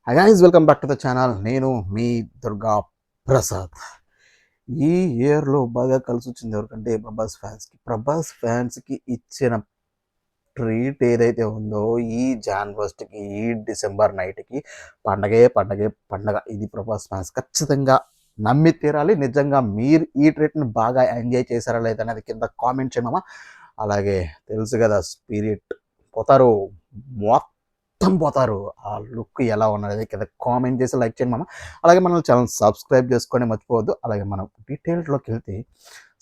Hi guys, welcome back to the channel. నేను మీ దుర్గా ప్రసాద్. ఈ ఇయర్లో బాగా కలిసి వచ్చింది ఎవరికంటే ప్రభాస్ ఫ్యాన్స్కి ఇచ్చిన ట్రీట్ ఏదైతే ఉందో ఈ జాన్ ఫస్ట్కి, ఈ డిసెంబర్ నైట్కి పండగ. ఇది ప్రభాస్ ఫ్యాన్స్ ఖచ్చితంగా నమ్మి తీరాలి. నిజంగా మీరు ఈ ట్రీట్ని బాగా ఎంజాయ్ చేశారా లేదనేది కింద కామెంట్ చేయమా. అలాగే తెలుసు కదా, స్పిరిట్ పోతారు, మొత్తం పోతారు. ఆ లుక్ ఎలా ఉన్నది కింద కామెంట్ చేసి లైక్ చేయండి మామ. అలాగే మన ఛానల్ సబ్స్క్రైబ్ చేసుకొని మర్చిపోవద్దు. అలాగే మనం డీటెయిల్స్లోకి వెళ్తే,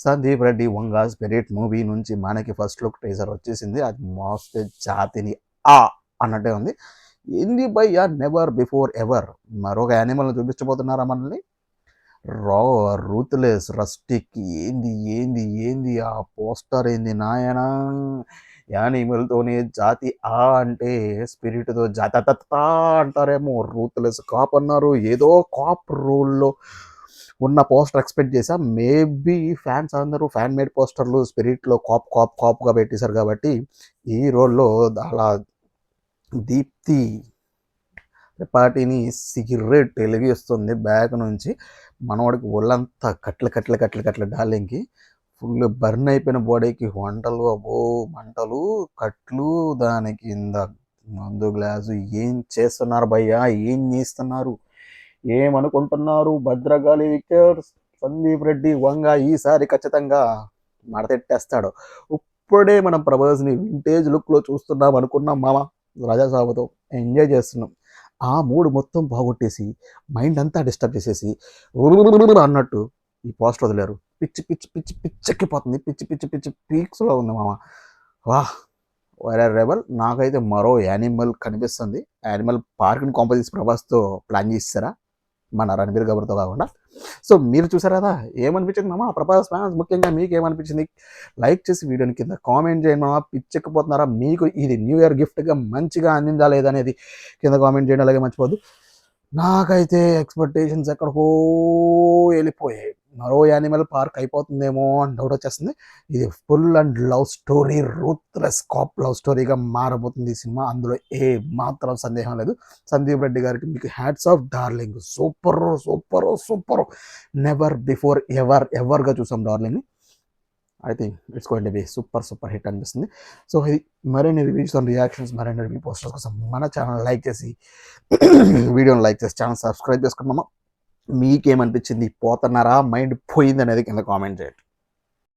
సందీప్ రెడ్డి వంగ స్పిరిట్ మూవీ నుంచి మనకి ఫస్ట్ లుక్ టీజర్ వచ్చేసింది. అది మోస్ట్ జాతిని అన్నట్టే ఉంది. ఏంది భయ్యా, నెవర్ బిఫోర్ ఎవర్ మరొక యానిమల్ని చూపించబోతున్నారా మనల్ని? రా, రూత్లెస్, రస్టిక్. ఏంది ఆ పోస్టర్ ఏంది నాయనా? యానిమల్తోనే జాతి అంటే స్పిరిట్తో జాత అంటారేమో. రూత్లెస్ కాప్ అన్నారు. ఏదో కాప్ రోల్లో ఉన్న పోస్టర్ ఎక్స్పెక్ట్ చేశా. మేబీ ఫ్యాన్స్ అందరూ ఫ్యాన్ మేడ్ పోస్టర్లు స్పిరిట్లో కాప్గా పెట్టేశారు కాబట్టి ఈ రోల్లో అలా దీప్తి త్రిపాఠిని సిగరెట్ వెలిగిస్తుంది బ్యాక్ నుంచి. మనవాడికి ఒళ్ళంతా కట్ల డార్లింగ్కి ఫుల్ బర్న్ అయిపోయిన బాడీకి వంటలు, మంటలు, కట్లు, దాని కింద మందు గ్లాసు. ఏం చేస్తున్నారు భయ్యా, ఏం చేస్తున్నారు, ఏమనుకుంటున్నారు? భద్రకాళి విక్టర్స్ సందీప్ రెడ్డి వంగ ఈసారి ఖచ్చితంగా మడతెట్టేస్తాడు. ఇప్పుడే మనం ప్రభాస్ని వింటేజ్ లుక్లో చూస్తున్నాం అనుకున్నాం మామ. రాజాసాబుతో ఎంజాయ్ చేస్తున్నాం. ఆ మూడు మొత్తం బాగొట్టేసి మైండ్ అంతా డిస్టర్బ్ చేసేసి అన్నట్టు ఈ పోస్టర్ వదిలేరు. పిచ్చెక్కిపోతుంది. పిచ్చి పీక్స్లో ఉంది మామ. వాహ్, వైరల్ రెబల్. నాకైతే మరో యానిమల్ కనిపిస్తుంది. యానిమల్ పార్క్ని కాంపోజిస్ ప్రభాస్తో ప్లాన్ చేస్తారా మన రణబీర్ కపూర్తో కాకుండా? సో మీరు చూసారు కదా, ఏమనిపించింది మామ? ప్రభాస్ ఫ్యాన్స్ ముఖ్యంగా మీకు ఏమనిపించింది? లైక్ చేసి వీడియోని కింద కామెంట్ చేయండి మామ. పిచ్చెక్కిపోతున్నారా? మీకు ఇది న్యూ ఇయర్ గిఫ్ట్గా మంచిగా అందిందా లేదనేది కింద కామెంట్ చేయండి. అలాగే మర్చిపోద్దు. నాకైతే ఎక్స్పెక్టేషన్స్ ఎక్కడికో వెళ్ళిపోయాయి. మరో యానిమల్ పార్క్ అయిపోతుందేమో అని డౌట్ వచ్చేస్తుంది. ఇది full and love story, ruthless cop love స్టోరీగా మారబోతుంది ఈ సినిమా. అందులో ఏ మాత్రం సందేహం లేదు. సందీప్ రెడ్డి గారికి మీకు hats off darling. Super. Never before ఎవర్గా చూసాం డార్లింగ్ని. I think it's going to be super hit అనిపిస్తుంది. సో ఇది మరిన్ని రివ్యూస్ అండ్ రియాక్షన్స్, మరిన్ని రివ్యూ పోస్టర్స్ కోసం మన ఛానల్ లైక్ చేసి వీడియోని లైక్ చేసి ఛానల్ సబ్స్క్రైబ్ చేసుకున్నామా. మీకేమనిపించింది? పోతున్నారా, మైండ్ పోయింది అనేది కింద కామెంట్ చేయండి.